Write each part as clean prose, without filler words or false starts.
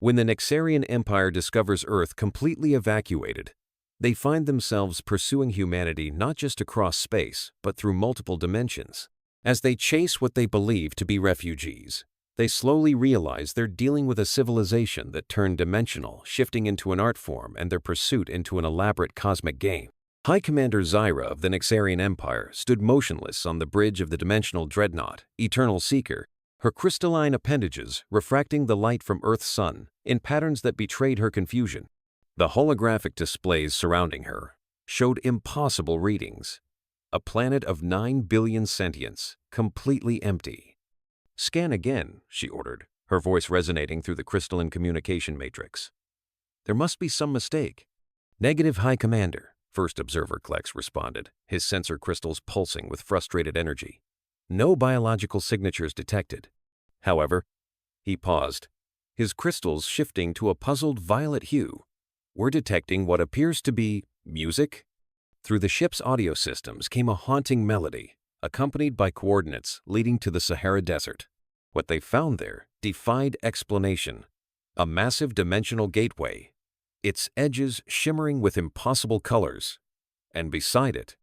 When the Nexarian Empire discovers Earth completely evacuated, they find themselves pursuing humanity not just across space, but through multiple dimensions. As they chase what they believe to be refugees, they slowly realize they're dealing with a civilization that turned dimensional, shifting into an art form and their pursuit into an elaborate cosmic game. High Commander Zyra of the Nexarian Empire stood motionless on the bridge of the dimensional dreadnought, Eternal Seeker, her crystalline appendages refracting the light from Earth's sun in patterns that betrayed her confusion. The holographic displays surrounding her showed impossible readings. A planet of 9 billion sentients, completely empty. "Scan again," she ordered, her voice resonating through the crystalline communication matrix. "There must be some mistake." "Negative, High Commander," First Observer Klex responded, his sensor crystals pulsing with frustrated energy. "No biological signatures detected." However, he paused, his crystals shifting to a puzzled violet hue. "We're detecting what appears to be music?" Through the ship's audio systems came a haunting melody, accompanied by coordinates leading to the Sahara Desert. What they found there defied explanation. A massive dimensional gateway, its edges shimmering with impossible colors, and beside it,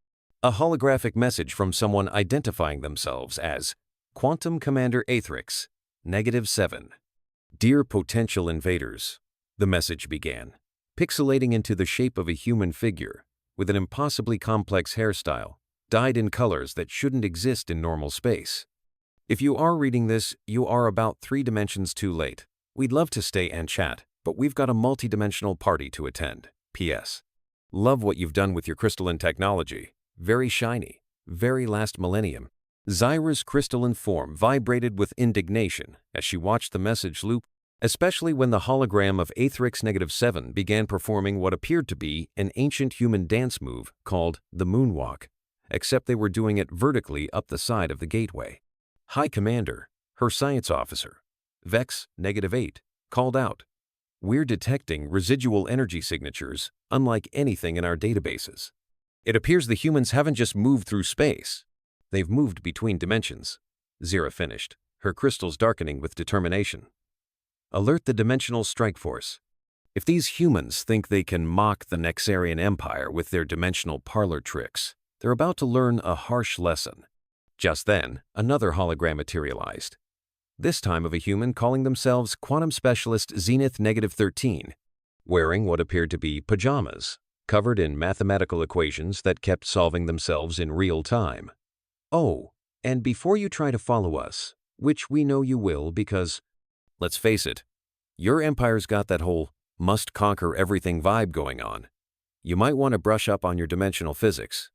a holographic message from someone identifying themselves as Quantum Commander Aethrix, -7. "Dear potential invaders," the message began, pixelating into the shape of a human figure with an impossibly complex hairstyle, dyed in colors that shouldn't exist in normal space. "If you are reading this, you are about 3 dimensions too late. We'd love to stay and chat, but we've got a multi-dimensional party to attend. P.S. Love what you've done with your crystalline technology. Very shiny. Very last millennium." Zyra's crystalline form vibrated with indignation as she watched the message loop, especially when the hologram of Aethrix -7 began performing what appeared to be an ancient human dance move called the moonwalk, except they were doing it vertically up the side of the gateway. High Commander, her science officer, Vex -8, called out, "We're detecting residual energy signatures unlike anything in our databases. It appears the humans haven't just moved through space. They've moved between dimensions." Zyra finished, her crystals darkening with determination. "Alert the Dimensional Strike Force. If these humans think they can mock the Nexarian Empire with their dimensional parlor tricks, they're about to learn a harsh lesson." Just then, another hologram materialized, this time of a human calling themselves Quantum Specialist Zenith -13, wearing what appeared to be pajamas, covered in mathematical equations that kept solving themselves in real time. "Oh, and before you try to follow us, which we know you will because, let's face it, your empire's got that whole must-conquer-everything vibe going on, you might want to brush up on your dimensional physics.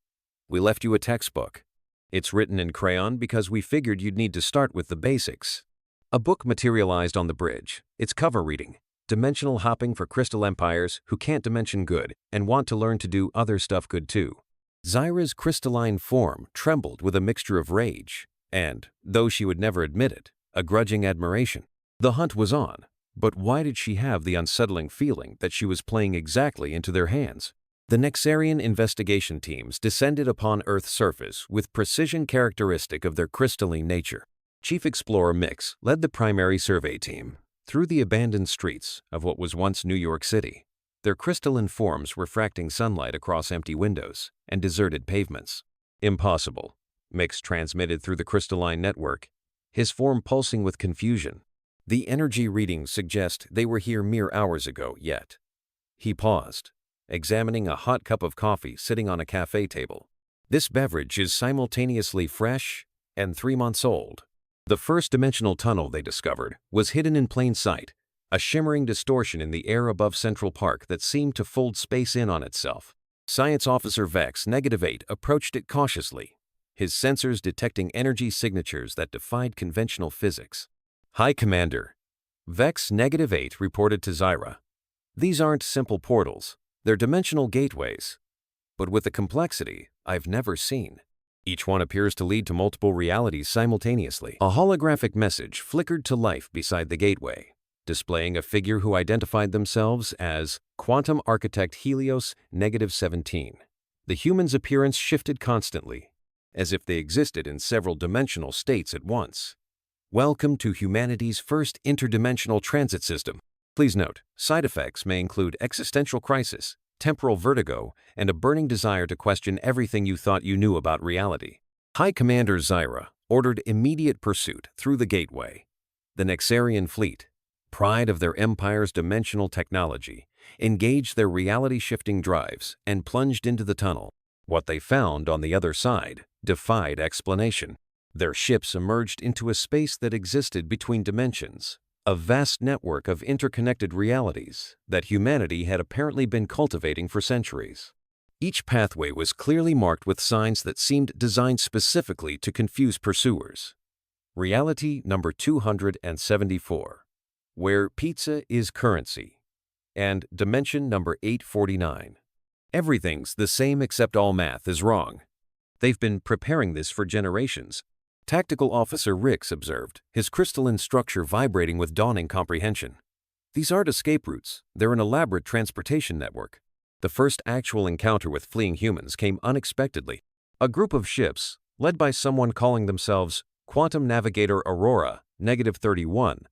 We left you a textbook. It's written in crayon because we figured you'd need to start with the basics." A book materialized on the bridge, its cover reading, "Dimensional Hopping for Crystal Empires Who Can't Dimension Good and Want to Learn to Do Other Stuff Good Too." Zyra's crystalline form trembled with a mixture of rage and, though she would never admit it, a grudging admiration. The hunt was on, but why did she have the unsettling feeling that she was playing exactly into their hands? The Nexarian investigation teams descended upon Earth's surface with precision characteristic of their crystalline nature. Chief Explorer Mix led the primary survey team through the abandoned streets of what was once New York City, their crystalline forms refracting sunlight across empty windows and deserted pavements. "Impossible," Mix transmitted through the crystalline network, his form pulsing with confusion. "The energy readings suggest they were here mere hours ago yet." He paused, examining a hot cup of coffee sitting on a cafe table. "This beverage is simultaneously fresh and 3 months old." The first dimensional tunnel they discovered was hidden in plain sight, a shimmering distortion in the air above Central Park that seemed to fold space in on itself. Science Officer Vex -8 approached it cautiously, his sensors detecting energy signatures that defied conventional physics. "High Commander," Vex -8 reported to Zyra, "these aren't simple portals, they're dimensional gateways, but with a complexity I've never seen. Each one appears to lead to multiple realities simultaneously." A holographic message flickered to life beside the gateway, displaying a figure who identified themselves as Quantum Architect Helios -17. The human's appearance shifted constantly, as if they existed in several dimensional states at once. "Welcome to humanity's first interdimensional transit system. Please note, side effects may include existential crisis, temporal vertigo, and a burning desire to question everything you thought you knew about reality. High Commander Zyra ordered immediate pursuit through the gateway. The Nexarian fleet, pride of their empire's dimensional technology, engaged their reality-shifting drives and plunged into the tunnel. What they found on the other side defied explanation. Their ships emerged into a space that existed between dimensions, a vast network of interconnected realities that humanity had apparently been cultivating for centuries. Each pathway was clearly marked with signs that seemed designed specifically to confuse pursuers. Reality number 274, where pizza is currency, and dimension number 849. Everything's the same except all math is wrong. They've been preparing this for generations. Tactical Officer Rix observed, his crystalline structure vibrating with dawning comprehension. These aren't escape routes, they're an elaborate transportation network. The first actual encounter with fleeing humans came unexpectedly. A group of ships, led by someone calling themselves Quantum Navigator Aurora, -31,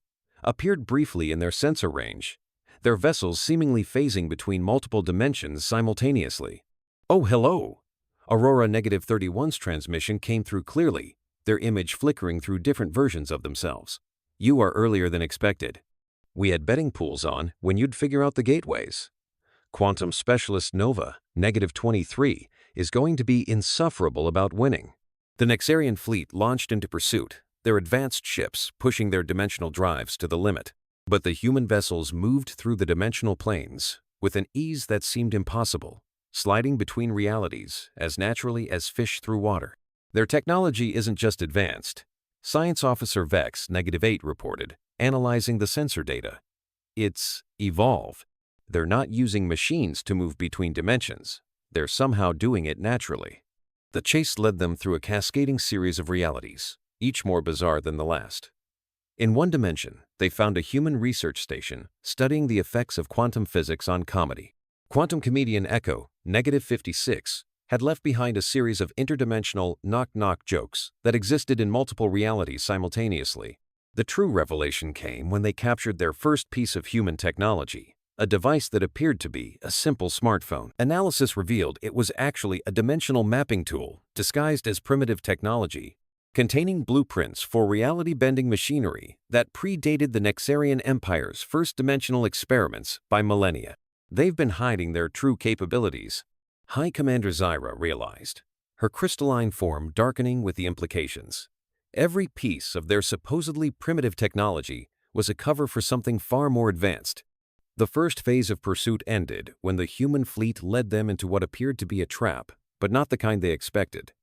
appeared briefly in their sensor range, their vessels seemingly phasing between multiple dimensions simultaneously. Oh, hello! Aurora -31's transmission came through clearly, their image flickering through different versions of themselves. You are earlier than expected. We had betting pools on when you'd figure out the gateways. Quantum Specialist Nova, -23, is going to be insufferable about winning. The Nexarian fleet launched into pursuit, their advanced ships pushing their dimensional drives to the limit. But the human vessels moved through the dimensional planes with an ease that seemed impossible, sliding between realities as naturally as fish through water. Their technology isn't just advanced. Science Officer Vex, -8, reported, analyzing the sensor data. It's evolved. They're not using machines to move between dimensions. They're somehow doing it naturally. The chase led them through a cascading series of realities, each more bizarre than the last. In one dimension, they found a human research station studying the effects of quantum physics on comedy. Quantum comedian Echo, -56, had left behind a series of interdimensional knock-knock jokes that existed in multiple realities simultaneously. The true revelation came when they captured their first piece of human technology, a device that appeared to be a simple smartphone. Analysis revealed it was actually a dimensional mapping tool disguised as primitive technology, containing blueprints for reality-bending machinery that predated the Nexarian Empire's first dimensional experiments by millennia. They've been hiding their true capabilities, High Commander Zyra realized, her crystalline form darkening with the implications. Every piece of their supposedly primitive technology was a cover for something far more advanced. The first phase of pursuit ended when the human fleet led them into what appeared to be a trap, but not the kind they expected.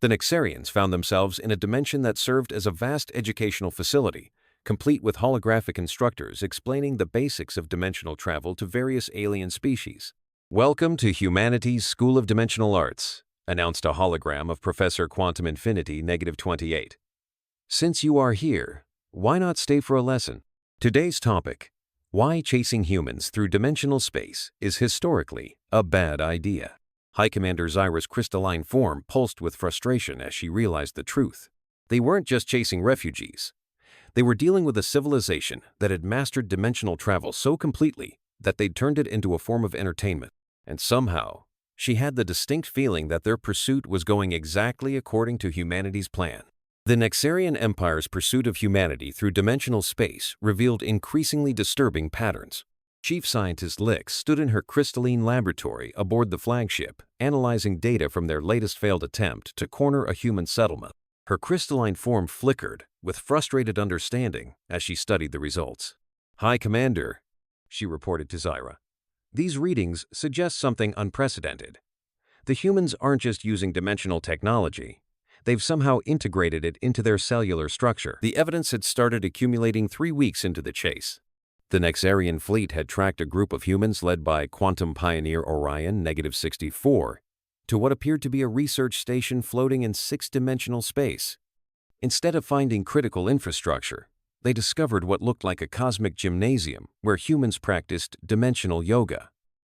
The Nexarians found themselves in a dimension that served as a vast educational facility, complete with holographic instructors explaining the basics of dimensional travel to various alien species. "Welcome to Humanity's School of Dimensional Arts," announced a hologram of Professor Quantum Infinity -28. "Since you are here, why not stay for a lesson?" Today's topic: why chasing humans through dimensional space is historically a bad idea. High Commander Zyra's crystalline form pulsed with frustration as she realized the truth. They weren't just chasing refugees. They were dealing with a civilization that had mastered dimensional travel so completely that they'd turned it into a form of entertainment. And somehow, she had the distinct feeling that their pursuit was going exactly according to humanity's plan. The Nexarian Empire's pursuit of humanity through dimensional space revealed increasingly disturbing patterns. Chief Scientist Lix stood in her crystalline laboratory aboard the flagship, analyzing data from their latest failed attempt to corner a human settlement. Her crystalline form flickered with frustrated understanding as she studied the results. "High Commander," she reported to Zyra, "these readings suggest something unprecedented. The humans aren't just using dimensional technology. They've somehow integrated it into their cellular structure." The evidence had started accumulating 3 weeks into the chase. The Nexarian fleet had tracked a group of humans led by Quantum Pioneer Orion -64 to what appeared to be a research station floating in 6-dimensional space. Instead of finding critical infrastructure, they discovered what looked like a cosmic gymnasium where humans practiced dimensional yoga.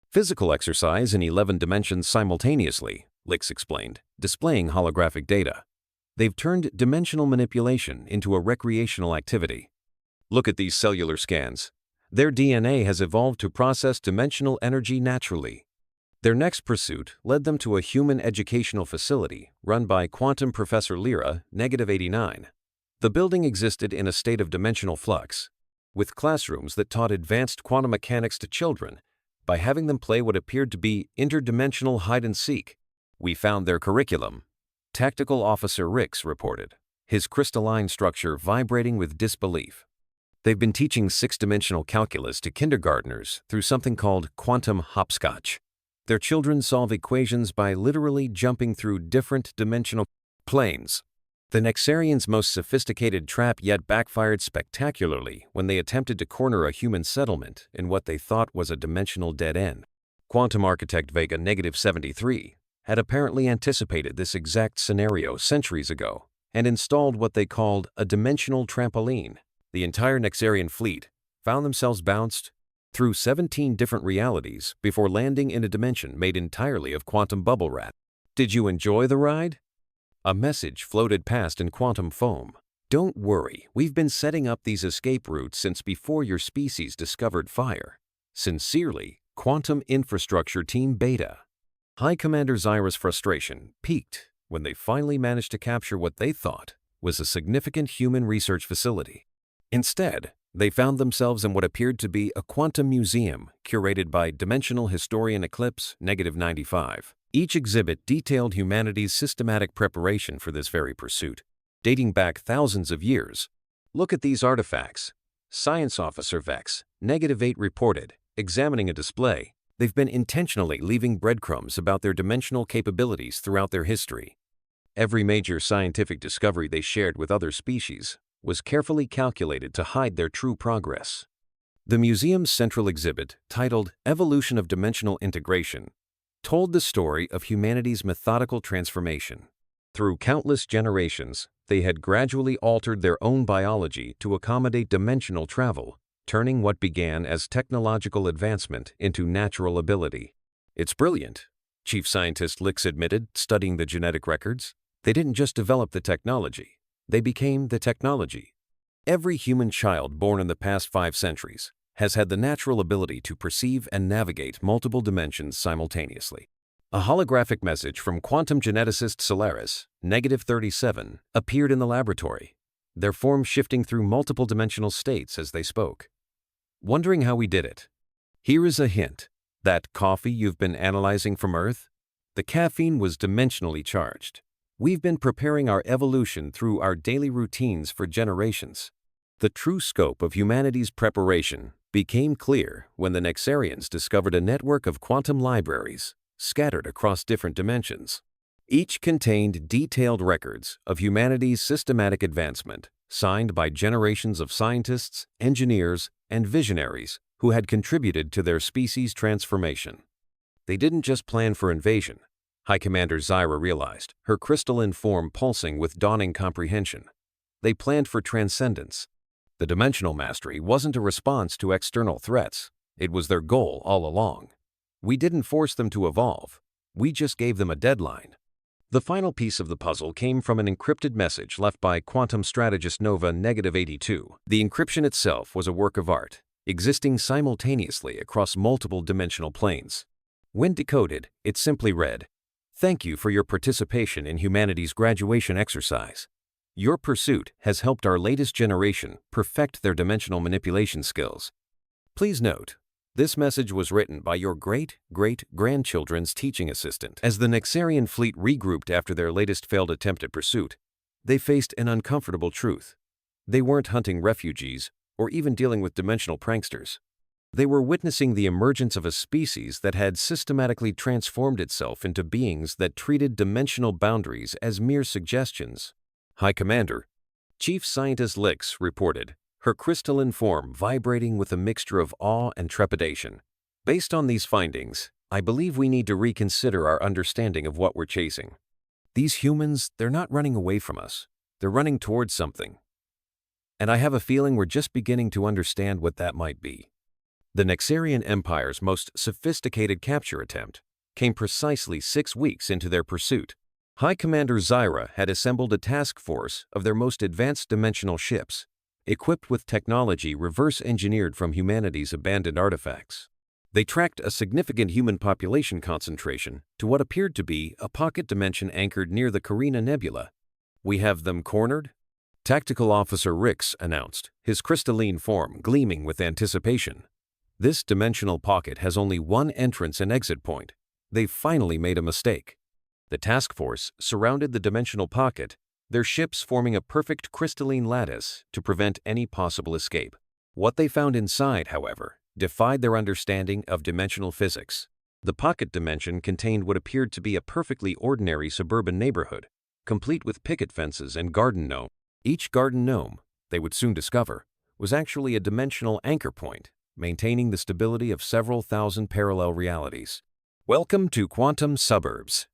Physical exercise in 11 dimensions simultaneously, Lix explained, displaying holographic data. They've turned dimensional manipulation into a recreational activity. "Look at these cellular scans. Their DNA has evolved to process dimensional energy naturally. Their next pursuit led them to a human educational facility run by Quantum Professor Lyra, -89. The building existed in a state of dimensional flux, with classrooms that taught advanced quantum mechanics to children by having them play what appeared to be interdimensional hide-and-seek. "We found their curriculum," Tactical Officer Rix reported, his crystalline structure vibrating with disbelief. "They've been teaching six-dimensional calculus to kindergartners through something called quantum hopscotch. Their children solve equations by literally jumping through different dimensional planes. The Nexarians' most sophisticated trap yet backfired spectacularly when they attempted to corner a human settlement in what they thought was a dimensional dead end." Quantum architect Vega -73 had apparently anticipated this exact scenario centuries ago and installed what they called a dimensional trampoline. The entire Nexarian fleet found themselves bounced through 17 different realities before landing in a dimension made entirely of quantum bubble wrap. "Did you enjoy the ride?" A message floated past in quantum foam. "Don't worry, we've been setting up these escape routes since before your species discovered fire. Sincerely, Quantum Infrastructure Team Beta." High Commander Zyra's frustration peaked when they finally managed to capture what they thought was a significant human research facility. Instead, they found themselves in what appeared to be a quantum museum curated by dimensional historian Eclipse -95. Each exhibit detailed humanity's systematic preparation for this very pursuit, dating back thousands of years. "Look at these artifacts," Science Officer Vex -8 reported, examining a display. "They've been intentionally leaving breadcrumbs about their dimensional capabilities throughout their history. Every major scientific discovery they shared with other species was carefully calculated to hide their true progress." The museum's central exhibit, titled Evolution of Dimensional Integration, told the story of humanity's methodical transformation. Through countless generations, they had gradually altered their own biology to accommodate dimensional travel, turning what began as technological advancement into natural ability. "It's brilliant," Chief Scientist Lix admitted, studying the genetic records. "They didn't just develop the technology, they became the technology. Every human child born in the past 5 centuries has had the natural ability to perceive and navigate multiple dimensions simultaneously." A holographic message from quantum geneticist Solaris, -37, appeared in the laboratory, their form shifting through multiple dimensional states as they spoke. "Wondering how we did it? Here is a hint. That coffee you've been analyzing from Earth? The caffeine was dimensionally charged. We've been preparing our evolution through our daily routines for generations." The true scope of humanity's preparation became clear when the Nexarians discovered a network of quantum libraries scattered across different dimensions. Each contained detailed records of humanity's systematic advancement, signed by generations of scientists, engineers, and visionaries who had contributed to their species' transformation. They didn't just plan for invasion, High Commander Zyra realized, her crystalline form pulsing with dawning comprehension. They planned for transcendence. The dimensional mastery wasn't a response to external threats. It was their goal all along. "We didn't force them to evolve. We just gave them a deadline." The final piece of the puzzle came from an encrypted message left by quantum strategist Nova -82. The encryption itself was a work of art, existing simultaneously across multiple dimensional planes. When decoded, it simply read, "Thank you for your participation in humanity's graduation exercise. Your pursuit has helped our latest generation perfect their dimensional manipulation skills. Please note, this message was written by your great-great-grandchildren's teaching assistant." As the Nexarian fleet regrouped after their latest failed attempt at pursuit, they faced an uncomfortable truth. They weren't hunting refugees or even dealing with dimensional pranksters. They were witnessing the emergence of a species that had systematically transformed itself into beings that treated dimensional boundaries as mere suggestions. High Commander, Chief Scientist Lix reported, her crystalline form vibrating with a mixture of awe and trepidation. "Based on these findings, I believe we need to reconsider our understanding of what we're chasing. These humans, they're not running away from us. They're running towards something. And I have a feeling we're just beginning to understand what that might be." The Nexarian Empire's most sophisticated capture attempt came precisely 6 weeks into their pursuit. High Commander Zyra had assembled a task force of their most advanced dimensional ships, equipped with technology reverse-engineered from humanity's abandoned artifacts. They tracked a significant human population concentration to what appeared to be a pocket dimension anchored near the Carina Nebula. "We have them cornered?" Tactical Officer Rix announced, his crystalline form gleaming with anticipation. "This dimensional pocket has only one entrance and exit point. They've finally made a mistake." The task force surrounded the dimensional pocket, their ships forming a perfect crystalline lattice to prevent any possible escape. What they found inside, however, defied their understanding of dimensional physics. The pocket dimension contained what appeared to be a perfectly ordinary suburban neighborhood, complete with picket fences and garden gnome. Each garden gnome, they would soon discover, was actually a dimensional anchor point, maintaining the stability of several thousand parallel realities. "Welcome to Quantum Suburbs,"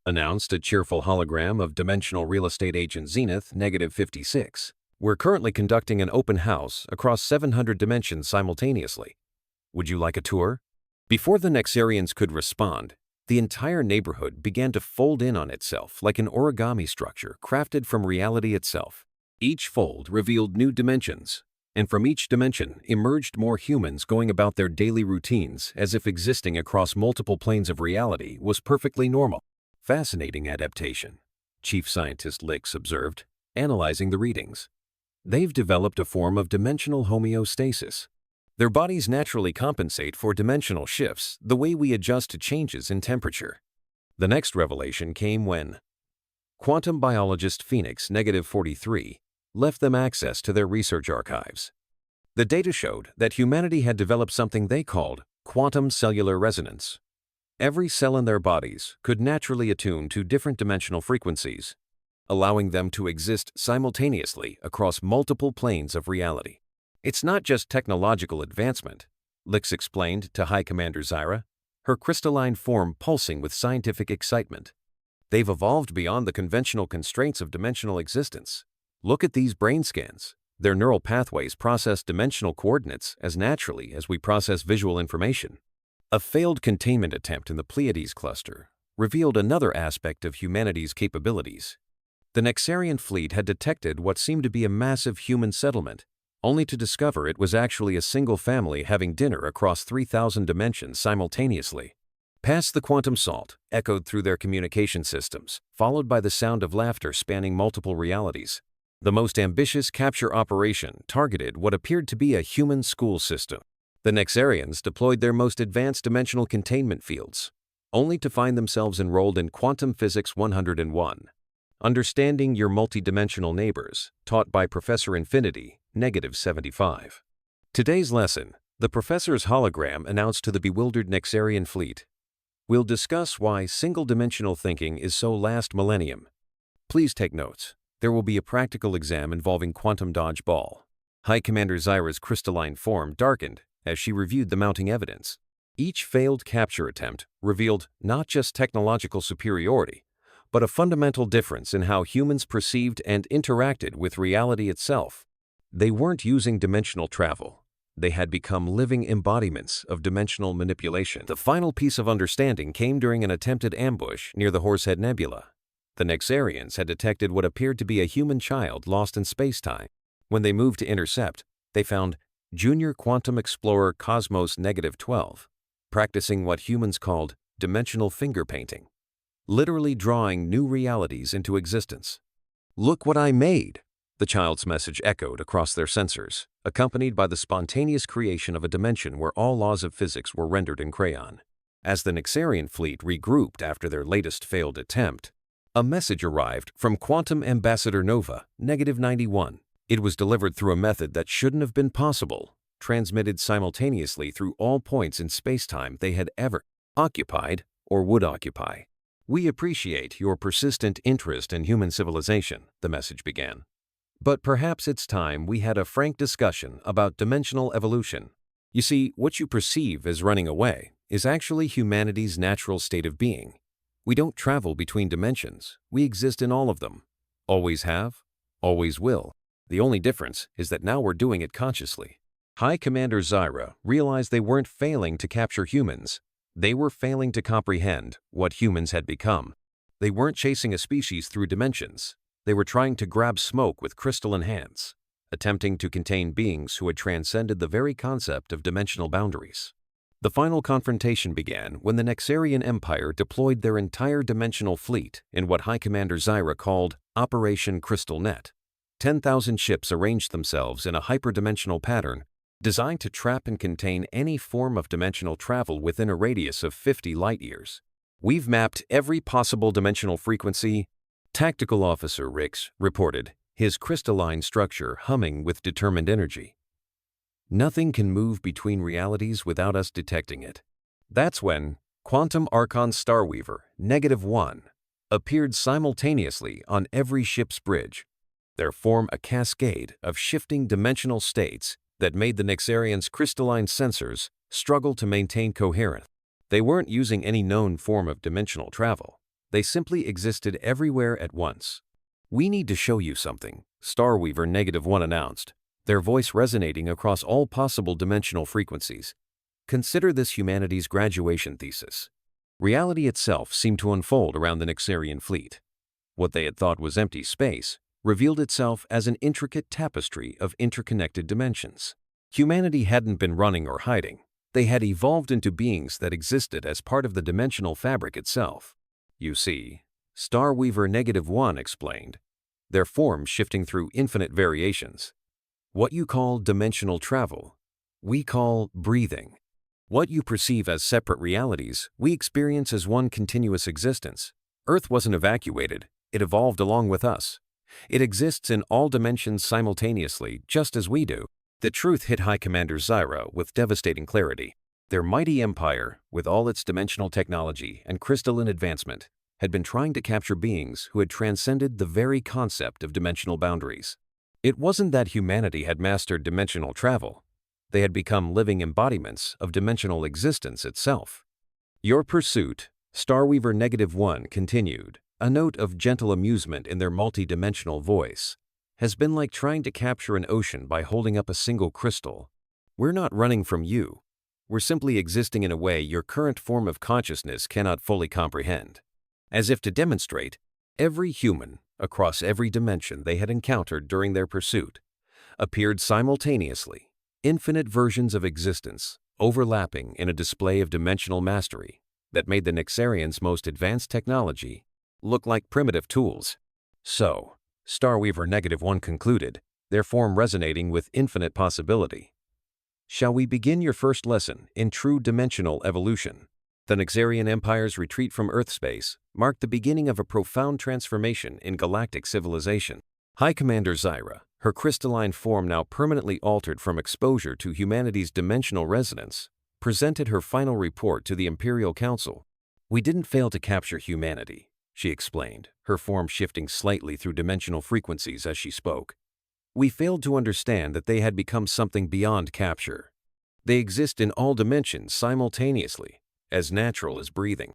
announced a cheerful hologram of dimensional real estate agent Zenith -56. "We're currently conducting an open house across 700 dimensions simultaneously. Would you like a tour?" Before the Nexarians could respond, the entire neighborhood began to fold in on itself like an origami structure crafted from reality itself. Each fold revealed new dimensions, and from each dimension emerged more humans going about their daily routines as if existing across multiple planes of reality was perfectly normal. "Fascinating adaptation," Chief Scientist Lix observed, analyzing the readings. "They've developed a form of dimensional homeostasis. Their bodies naturally compensate for dimensional shifts the way we adjust to changes in temperature." The next revelation came when quantum biologist Phoenix -43 left them access to their research archives. The data showed that humanity had developed something they called quantum cellular resonance. Every cell in their bodies could naturally attune to different dimensional frequencies, allowing them to exist simultaneously across multiple planes of reality. "It's not just technological advancement," Lix explained to High Commander Zyra, her crystalline form pulsing with scientific excitement. "They've evolved beyond the conventional constraints of dimensional existence. Look at these brain scans. Their neural pathways process dimensional coordinates as naturally as we process visual information." A failed containment attempt in the Pleiades cluster revealed another aspect of humanity's capabilities. The Nexarian fleet had detected what seemed to be a massive human settlement, only to discover it was actually a single family having dinner across 3,000 dimensions simultaneously. "Pass the quantum salt" echoed through their communication systems, followed by the sound of laughter spanning multiple realities. The most ambitious capture operation targeted what appeared to be a human school system. The Nexarians deployed their most advanced dimensional containment fields, only to find themselves enrolled in Quantum Physics 101. Understanding Your Multidimensional Neighbors, taught by Professor Infinity, -75. Today's lesson, the professor's hologram announced to the bewildered Nexarian fleet. "We'll discuss why single-dimensional thinking is so last millennium. Please take notes. There will be a practical exam involving quantum dodgeball." High Commander Zyra's crystalline form darkened as she reviewed the mounting evidence. Each failed capture attempt revealed not just technological superiority, but a fundamental difference in how humans perceived and interacted with reality itself. They weren't using dimensional travel. They had become living embodiments of dimensional manipulation. The final piece of understanding came during an attempted ambush near the Horsehead Nebula. The Nexarians had detected what appeared to be a human child lost in space-time. When they moved to intercept, they found Junior Quantum Explorer Cosmos -12, practicing what humans called dimensional finger painting, literally drawing new realities into existence. "Look what I made," the child's message echoed across their sensors, accompanied by the spontaneous creation of a dimension where all laws of physics were rendered in crayon. As the Nexarian fleet regrouped after their latest failed attempt, a message arrived from Quantum Ambassador Nova, -91. It was delivered through a method that shouldn't have been possible, transmitted simultaneously through all points in space-time they had ever occupied or would occupy. "We appreciate your persistent interest in human civilization," the message began. "But perhaps it's time we had a frank discussion about dimensional evolution. You see, what you perceive as running away is actually humanity's natural state of being. We don't travel between dimensions, we exist in all of them. Always have, always will. The only difference is that now we're doing it consciously." High Commander Zyra realized they weren't failing to capture humans. They were failing to comprehend what humans had become. They weren't chasing a species through dimensions. They were trying to grab smoke with crystalline hands. attempting to contain beings who had transcended the very concept of dimensional boundaries. The final confrontation began when the Nexarian Empire deployed their entire dimensional fleet in what High Commander Zyra called Operation Crystalline. 10,000 ships arranged themselves in a hyperdimensional pattern designed to trap and contain any form of dimensional travel within a radius of 50 light-years. "We've mapped every possible dimensional frequency," Tactical Officer Rix reported, his crystalline structure humming with determined energy. "Nothing can move between realities without us detecting it." That's when Quantum Archon Starweaver -1 appeared simultaneously on every ship's bridge. There formed a cascade of shifting dimensional states that made the Nexarians' crystalline sensors struggle to maintain coherence. They weren't using any known form of dimensional travel. They simply existed everywhere at once. "We need to show you something," Starweaver -1 announced, their voice resonating across all possible dimensional frequencies. "Consider this humanity's graduation thesis." Reality itself seemed to unfold around the Nexarian fleet. What they had thought was empty space revealed itself as an intricate tapestry of interconnected dimensions. Humanity hadn't been running or hiding. They had evolved into beings that existed as part of the dimensional fabric itself. "You see," Starweaver -1 explained, "their form shifting through infinite variations. What you call dimensional travel, we call breathing. What you perceive as separate realities, we experience as one continuous existence. Earth wasn't evacuated, it evolved along with us. It exists in all dimensions simultaneously, just as we do." The truth hit High Commander Zyra with devastating clarity. Their mighty empire, with all its dimensional technology and crystalline advancement, had been trying to capture beings who had transcended the very concept of dimensional boundaries. It wasn't that humanity had mastered dimensional travel. They had become living embodiments of dimensional existence itself. "Your pursuit," Starweaver -1 continued, a note of gentle amusement in their multi-dimensional voice, "has been like trying to capture an ocean by holding up a single crystal. We're not running from you. We're simply existing in a way your current form of consciousness cannot fully comprehend." As if to demonstrate, every human, across every dimension they had encountered during their pursuit, appeared simultaneously, infinite versions of existence, overlapping in a display of dimensional mastery that made the Nexarians' most advanced technology look like primitive tools. "So," Starweaver -1 concluded, their form resonating with infinite possibility, "shall we begin your first lesson in true dimensional evolution?" The Nexarian Empire's retreat from Earth space marked the beginning of a profound transformation in galactic civilization. High Commander Zyra, her crystalline form now permanently altered from exposure to humanity's dimensional resonance, presented her final report to the Imperial Council. "We didn't fail to capture humanity," she explained, her form shifting slightly through dimensional frequencies as she spoke. "We failed to understand that they had become something beyond capture. They exist in all dimensions simultaneously, as natural as breathing.